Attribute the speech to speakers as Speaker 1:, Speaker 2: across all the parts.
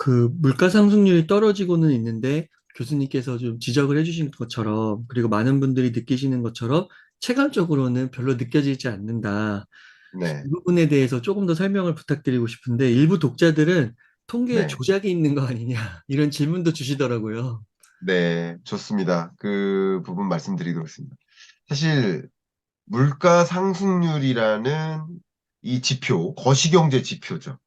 Speaker 1: 그 물가 상승률이 떨어지고는 있는데 교수님께서 좀 지적을 해주신 것처럼 그리고 많은 분들이 느끼시는 것처럼 체감적으로는 별로 느껴지지 않는다.
Speaker 2: 네,
Speaker 1: 이 부분에 대해서 조금 더 설명을 부탁드리고 싶은데 일부 독자들은 통계에
Speaker 2: 네,
Speaker 1: 조작이 있는 거 아니냐 이런 질문도 주시더라고요.
Speaker 2: 네, 좋습니다. 그 부분 말씀드리도록 하겠습니다. 사실 물가 상승률이라는 이 지표, 거시경제 지표죠.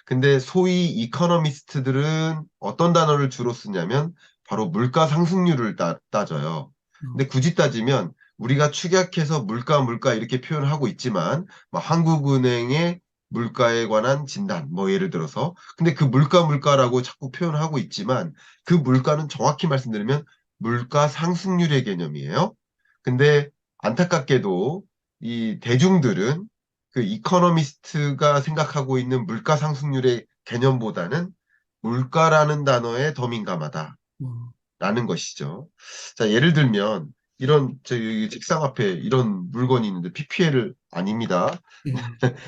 Speaker 2: 근데 소위 이코노미스트들은 어떤 단어를 주로 쓰냐면 바로 물가 상승률을 따져요. 근데 굳이 따지면 우리가 축약해서 물가 이렇게 표현을 하고 있지만 뭐 한국은행의 물가에 관한 진단 뭐 예를 들어서 근데 그 물가라고 자꾸 표현을 하고 있지만 그 물가는 정확히 말씀드리면 물가 상승률의 개념이에요. 근데 안타깝게도 이 대중들은 그 이코노미스트가 생각하고 있는 물가 상승률의 개념보다는 물가라는 단어에 더 민감하다라는
Speaker 1: 어,
Speaker 2: 것이죠. 자, 예를 들면 이런 저희 책상 앞에 이런 물건이 있는데 PPL 아닙니다.
Speaker 1: 네.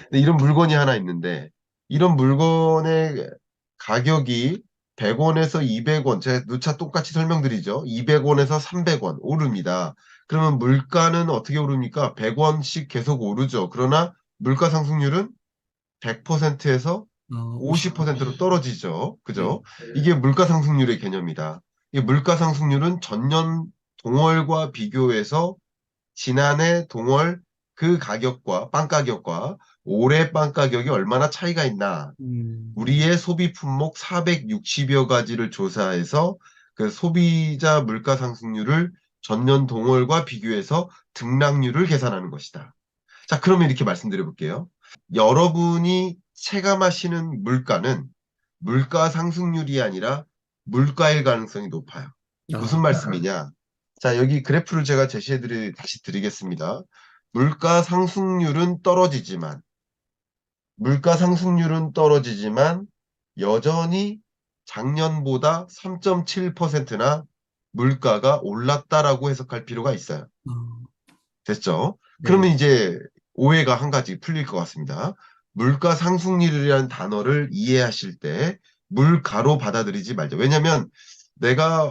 Speaker 2: 근데 이런 물건이 하나 있는데 이런 물건의 가격이 100원에서 200원, 제가 누차 똑같이 설명드리죠. 200원에서 300원 오릅니다. 그러면 물가는 어떻게 오릅니까? 100원씩 계속 오르죠. 그러나 물가 상승률은 100%에서
Speaker 1: 50%.
Speaker 2: 50%로 떨어지죠.
Speaker 1: 네.
Speaker 2: 그죠? 이게 물가 상승률의 개념이다. 이 물가 상승률은 전년 동월과 비교해서 지난해 동월 그 가격과 빵 가격과 올해 빵 가격이 얼마나 차이가 있나. 우리의 소비 품목 460여 가지를 조사해서 그 소비자 물가 상승률을 전년 동월과 비교해서 등락률을 계산하는 것이다. 자, 그러면 이렇게 말씀드려 볼게요. 여러분이 체감하시는 물가는 물가 상승률이 아니라 물가일 가능성이 높아요. 무슨
Speaker 1: 아,
Speaker 2: 말씀이냐? 자, 여기 그래프를 제가 다시 드리겠습니다. 물가 상승률은 떨어지지만, 물가 상승률은 떨어지지만, 여전히 작년보다 3.7%나 물가가 올랐다라고 해석할 필요가 있어요.
Speaker 1: 어,
Speaker 2: 됐죠?
Speaker 1: 네.
Speaker 2: 그러면 이제 오해가 한 가지 풀릴 것 같습니다. 물가 상승률이라는 단어를 이해하실 때 물가로 받아들이지 말죠. 왜냐면 내가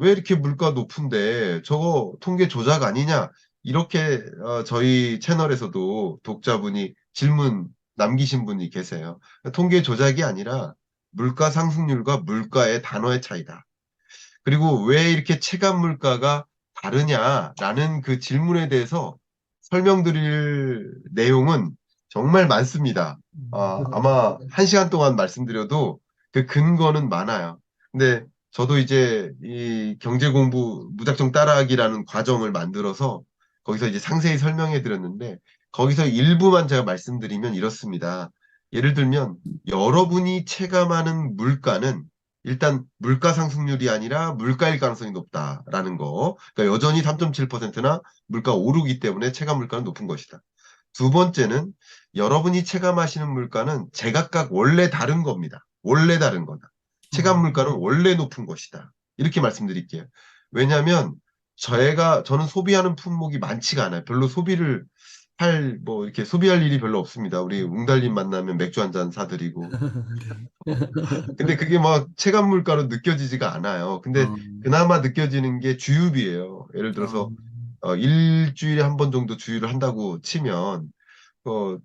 Speaker 2: 왜 이렇게 물가 높은데 저거 통계 조작 아니냐? 이렇게 저희 채널에서도 독자분이 질문 남기신 분이 계세요. 통계 조작이 아니라 물가 상승률과 물가의 단어의 차이다. 그리고 왜 이렇게 체감 물가가 다르냐라는 그 질문에 대해서 설명드릴 내용은 정말 많습니다. 아마 한 시간 동안 말씀드려도 그 근거는 많아요. 근데 저도 이제 이 경제 공부 무작정 따라하기라는 과정을 만들어서 거기서 이제 상세히 설명해 드렸는데 거기서 일부만 제가 말씀드리면 이렇습니다. 예를 들면 여러분이 체감하는 물가는 일단 물가 상승률이 아니라 물가일 가능성이 높다라는 거. 그러니까 여전히 3.7%나 물가 오르기 때문에 체감 물가는 높은 것이다. 두 번째는 여러분이 체감하시는 물가는 제각각 원래 다른 겁니다. 원래 다른 거다. 체감
Speaker 1: 어,
Speaker 2: 물가는 원래 높은 것이다. 이렇게 말씀드릴게요. 왜냐하면 저는 소비하는 품목이 많지가 않아요. 별로 뭐 이렇게 소비할 일이 별로 없습니다. 우리 웅달님 만나면 맥주 한 잔 사드리고
Speaker 1: 네.
Speaker 2: 근데 그게 막 체감 물가로 느껴지지가 않아요. 근데
Speaker 1: 어,
Speaker 2: 그나마 느껴지는 게 주유비예요. 예를
Speaker 1: 어,
Speaker 2: 들어서 일주일에 한 번 정도 주유를 한다고 치면 어,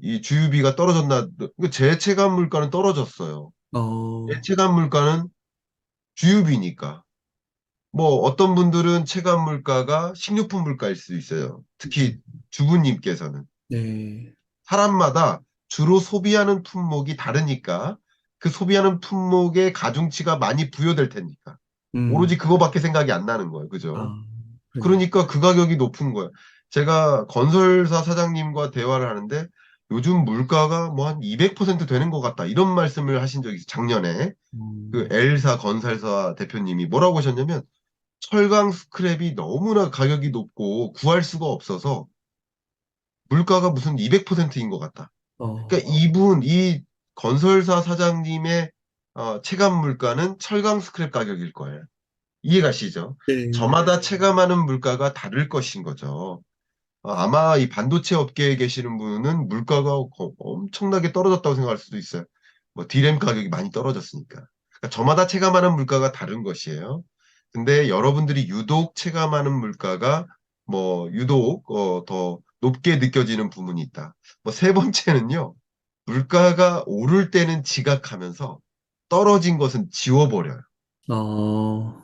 Speaker 2: 이 주유비가 떨어졌나? 제 체감 물가는 떨어졌어요. 제
Speaker 1: 어,
Speaker 2: 체감 물가는 주유비니까. 뭐 어떤 분들은 체감 물가가 식료품 물가일 수 있어요. 특히 주부님께서는.
Speaker 1: 네.
Speaker 2: 사람마다 주로 소비하는 품목이 다르니까 그 소비하는 품목의 가중치가 많이 부여될 테니까. 오로지
Speaker 1: 음,
Speaker 2: 그거밖에 생각이 안 나는 거예요. 그죠?
Speaker 1: 아, 그러네요.
Speaker 2: 그러니까 그 가격이 높은 거예요. 제가 건설사 사장님과 대화를 하는데 요즘 물가가 뭐 한 200% 되는 것 같다. 이런 말씀을 하신 적이 있어요. 작년에. 그
Speaker 1: 음,
Speaker 2: L사 건설사 대표님이 뭐라고 하셨냐면 철강 스크랩이 너무나 가격이 높고 구할 수가 없어서 물가가 무슨 200%인 것 같다.
Speaker 1: 어,
Speaker 2: 그러니까 이 건설사 사장님의 체감 물가는 철강 스크랩 가격일 거예요. 이해가시죠?
Speaker 1: 네.
Speaker 2: 저마다 체감하는 물가가 다를 것인 거죠. 아마 이 반도체 업계에 계시는 분은 물가가 엄청나게 떨어졌다고 생각할 수도 있어요. 뭐 디램 가격이 많이 떨어졌으니까. 그러니까 저마다 체감하는 물가가 다른 것이에요. 근데 여러분들이 유독 체감하는 물가가 뭐 유독 더 높게 느껴지는 부분이 있다. 뭐 세 번째는요. 물가가 오를 때는 지각하면서 떨어진 것은 지워버려요.
Speaker 1: 어,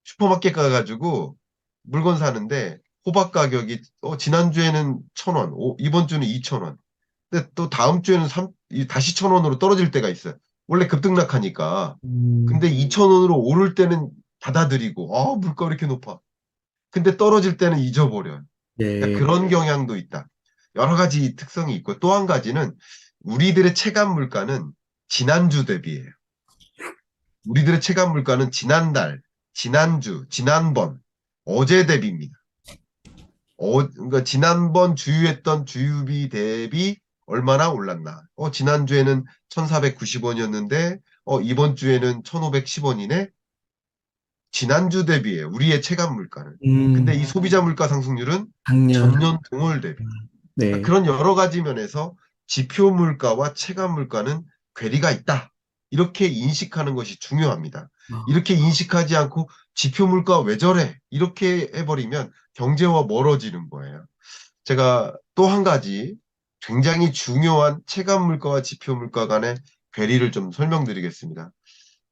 Speaker 2: 슈퍼마켓 가가지고 물건 사는데 호박 가격이 지난주에는 1,000원, 이번 주는 2,000원. 근데 또 다음 주에는 다시 1,000원으로 떨어질 때가 있어요. 원래 급등락하니까. 근데
Speaker 1: 음,
Speaker 2: 2,000원으로 오를 때는 받아들이고, 물가 왜 이렇게 높아? 근데 떨어질 때는 잊어버려요. 그러니까
Speaker 1: 네.
Speaker 2: 그런 경향도 있다. 여러 가지 특성이 있고 또 한 가지는 우리들의 체감 물가는 지난주 대비예요. 우리들의 체감 물가는 지난달, 지난주, 지난번, 어제 대비입니다. 그러니까 지난번 주유했던 주유비 대비 얼마나 올랐나? 지난주에는 1,490원이었는데, 이번 주에는 1,510원이네? 지난주 대비에 우리의 체감 물가는. 근데 이 소비자 물가 상승률은
Speaker 1: 작년,
Speaker 2: 전년 동월 대비. 그러니까
Speaker 1: 네.
Speaker 2: 그런 여러 가지 면에서 지표 물가와 체감 물가는 괴리가 있다. 이렇게 인식하는 것이 중요합니다.
Speaker 1: 어,
Speaker 2: 이렇게 인식하지 않고 지표 물가 왜 저래? 이렇게 해버리면 경제와 멀어지는 거예요. 제가 또 한 가지 굉장히 중요한 체감 물가와 지표 물가 간의 괴리를 좀 설명드리겠습니다.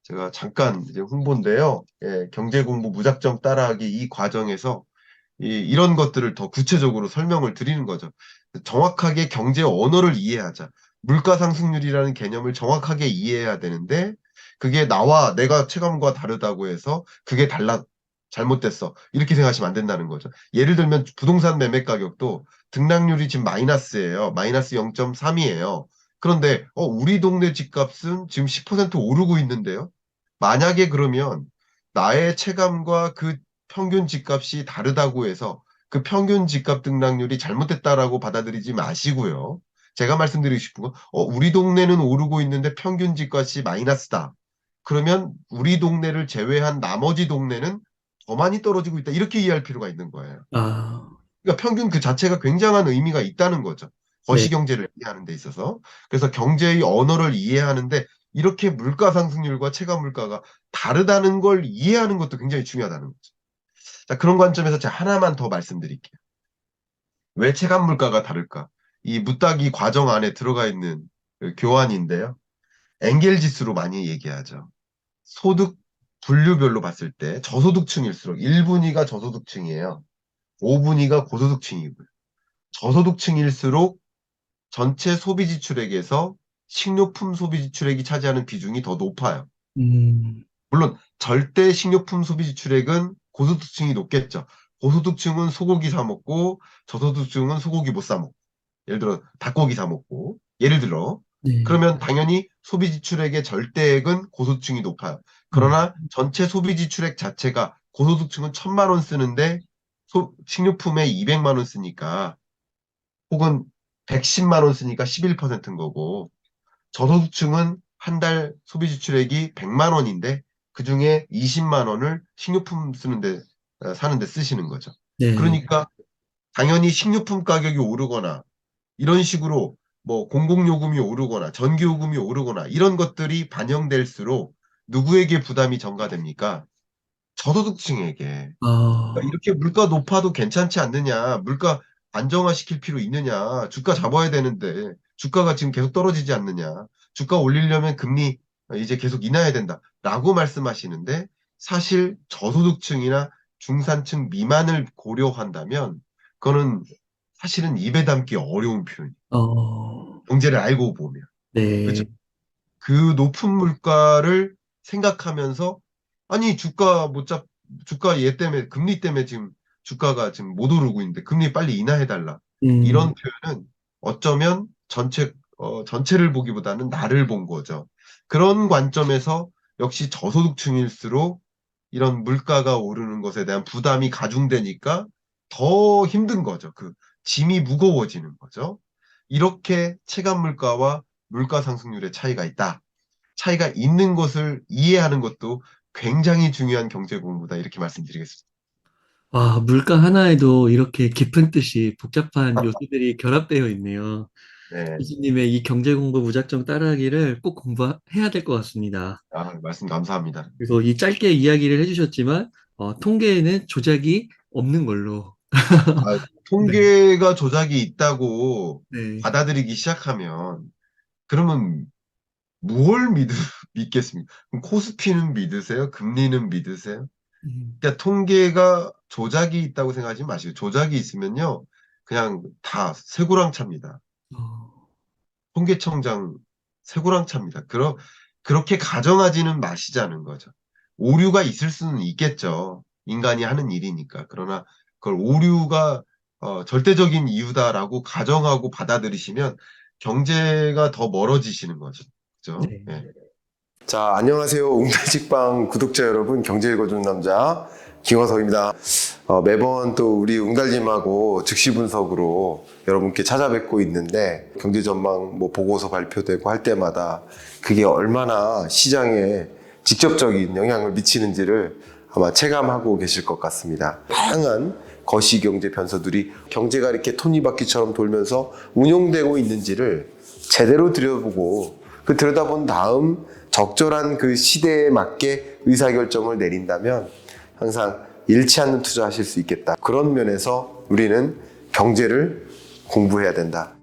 Speaker 2: 제가 잠깐 이제 홍보인데요. 예, 경제 공부 무작정 따라하기 이 과정에서 이런 것들을 더 구체적으로 설명을 드리는 거죠. 정확하게 경제 언어를 이해하자. 물가 상승률이라는 개념을 정확하게 이해해야 되는데 그게 나와 내가 체감과 다르다고 해서 그게 잘못됐어. 이렇게 생각하시면 안 된다는 거죠. 예를 들면 부동산 매매 가격도 등락률이 지금 마이너스예요. 마이너스 0.3이에요. 그런데 우리 동네 집값은 지금 10% 오르고 있는데요. 만약에 그러면 나의 체감과 그 평균 집값이 다르다고 해서 그 평균 집값 등락률이 잘못됐다라고 받아들이지 마시고요. 제가 말씀드리고 싶은 건, 우리 동네는 오르고 있는데 평균 집값이 마이너스다. 그러면 우리 동네를 제외한 나머지 동네는 더 많이 떨어지고 있다. 이렇게 이해할 필요가 있는 거예요.
Speaker 1: 아,
Speaker 2: 그러니까 평균 그 자체가 굉장한 의미가 있다는 거죠.
Speaker 1: 네.
Speaker 2: 거시경제를 이해하는 데 있어서. 그래서 경제의 언어를 이해하는데 이렇게 물가 상승률과 체감 물가가 다르다는 걸 이해하는 것도 굉장히 중요하다는 거죠. 자, 그런 관점에서 제가 하나만 더 말씀드릴게요. 왜 체감 물가가 다를까? 이 무따기 과정 안에 들어가 있는 그 교환인데요. 엥겔 지수로 많이 얘기하죠. 소득 분류별로 봤을 때 저소득층일수록 1분위가 저소득층이에요. 5분위가 고소득층이고요. 저소득층일수록 전체 소비 지출액에서 식료품 소비 지출액이 차지하는 비중이 더 높아요.
Speaker 1: 음,
Speaker 2: 물론 절대 식료품 소비 지출액은 고소득층이 높겠죠. 고소득층은 소고기 사 먹고 저소득층은 소고기 못 사 먹고 예를 들어 닭고기 사 먹고 예를 들어
Speaker 1: 네.
Speaker 2: 그러면 당연히 소비 지출액의 절대액은 고소득층이 높아요.
Speaker 1: 음,
Speaker 2: 그러나 전체 소비 지출액 자체가 고소득층은 1,000만 원 쓰는데 식료품에 200만 원 쓰니까 혹은 110만 원 쓰니까 11%인 거고 저소득층은 한 달 소비 지출액이 100만 원인데 그중에 20만 원을 식료품 쓰는데 사는데 쓰시는 거죠.
Speaker 1: 네.
Speaker 2: 그러니까 당연히 식료품 가격이 오르거나 이런 식으로 뭐 공공요금이 오르거나 전기요금이 오르거나 이런 것들이 반영될수록 누구에게 부담이 전가됩니까? 저소득층에게. 그러니까
Speaker 1: 아,
Speaker 2: 이렇게 물가 높아도 괜찮지 않느냐, 물가 안정화시킬 필요 있느냐, 주가 잡아야 되는데 주가가 지금 계속 떨어지지 않느냐, 주가 올리려면 금리 이제 계속 인하해야 된다라고 말씀하시는데 사실 저소득층이나 중산층 미만을 고려한다면 그거는 사실은 입에 담기 어려운 표현이에요.
Speaker 1: 어,
Speaker 2: 경제를 알고 보면. 그죠?
Speaker 1: 네.
Speaker 2: 그 높은 물가를 생각하면서 아니 주가 얘 때문에 금리 때문에 지금 주가가 지금 못 오르고 있는데 금리 빨리 인하해달라
Speaker 1: 음,
Speaker 2: 이런 표현은 어쩌면 전체를 보기보다는 나를 본 거죠. 그런 관점에서 역시 저소득층일수록 이런 물가가 오르는 것에 대한 부담이 가중되니까 더 힘든 거죠. 그 짐이 무거워지는 거죠. 이렇게 체감 물가와 물가 상승률의 차이가 있다. 차이가 있는 것을 이해하는 것도 굉장히 중요한 경제 공부다. 이렇게 말씀드리겠습니다.
Speaker 1: 와, 물가 하나에도 이렇게 깊은 뜻이 복잡한 요소들이 결합되어 있네요.
Speaker 2: 네.
Speaker 1: 교수님의 이 경제 공부 무작정 따라하기를 꼭 공부해야 될 것 같습니다.
Speaker 2: 아, 말씀 감사합니다.
Speaker 1: 그리고 이 짧게 이야기를 해주셨지만, 통계에는 조작이 없는 걸로.
Speaker 2: 아,
Speaker 1: 네,
Speaker 2: 통계가 조작이 있다고
Speaker 1: 네.
Speaker 2: 받아들이기 시작하면 그러면 무얼 믿겠습니까? 그럼 코스피는 믿으세요? 금리는 믿으세요?
Speaker 1: 음,
Speaker 2: 그러니까 통계가 조작이 있다고 생각하지 마시고 조작이 있으면요 그냥 다 쇠고랑차입니다.
Speaker 1: 어,
Speaker 2: 통계청장 쇠고랑차입니다. 그렇게 가정하지는 마시자는 거죠. 오류가 있을 수는 있겠죠. 인간이 하는 일이니까. 그러나 그걸 오류가 절대적인 이유다라고 가정하고 받아들이시면 경제가 더 멀어지시는 거죠. 그죠?
Speaker 1: 네.
Speaker 2: 예.
Speaker 3: 자, 안녕하세요. 웅달직방 구독자 여러분, 경제 읽어주는 남자 김화석입니다. 매번 또 우리 웅달님하고 즉시 분석으로 여러분께 찾아뵙고 있는데 경제 전망 뭐 보고서 발표되고 할 때마다 그게 얼마나 시장에 직접적인 영향을 미치는지를 아마 체감하고 계실 것 같습니다. 다양한 거시경제 변수들이 경제가 이렇게 톱니바퀴처럼 돌면서 운용되고 있는지를 제대로 들여보고 그 들여다본 다음 적절한 그 시대에 맞게 의사결정을 내린다면 항상 잃지 않는 투자하실 수 있겠다. 그런 면에서 우리는 경제를 공부해야 된다.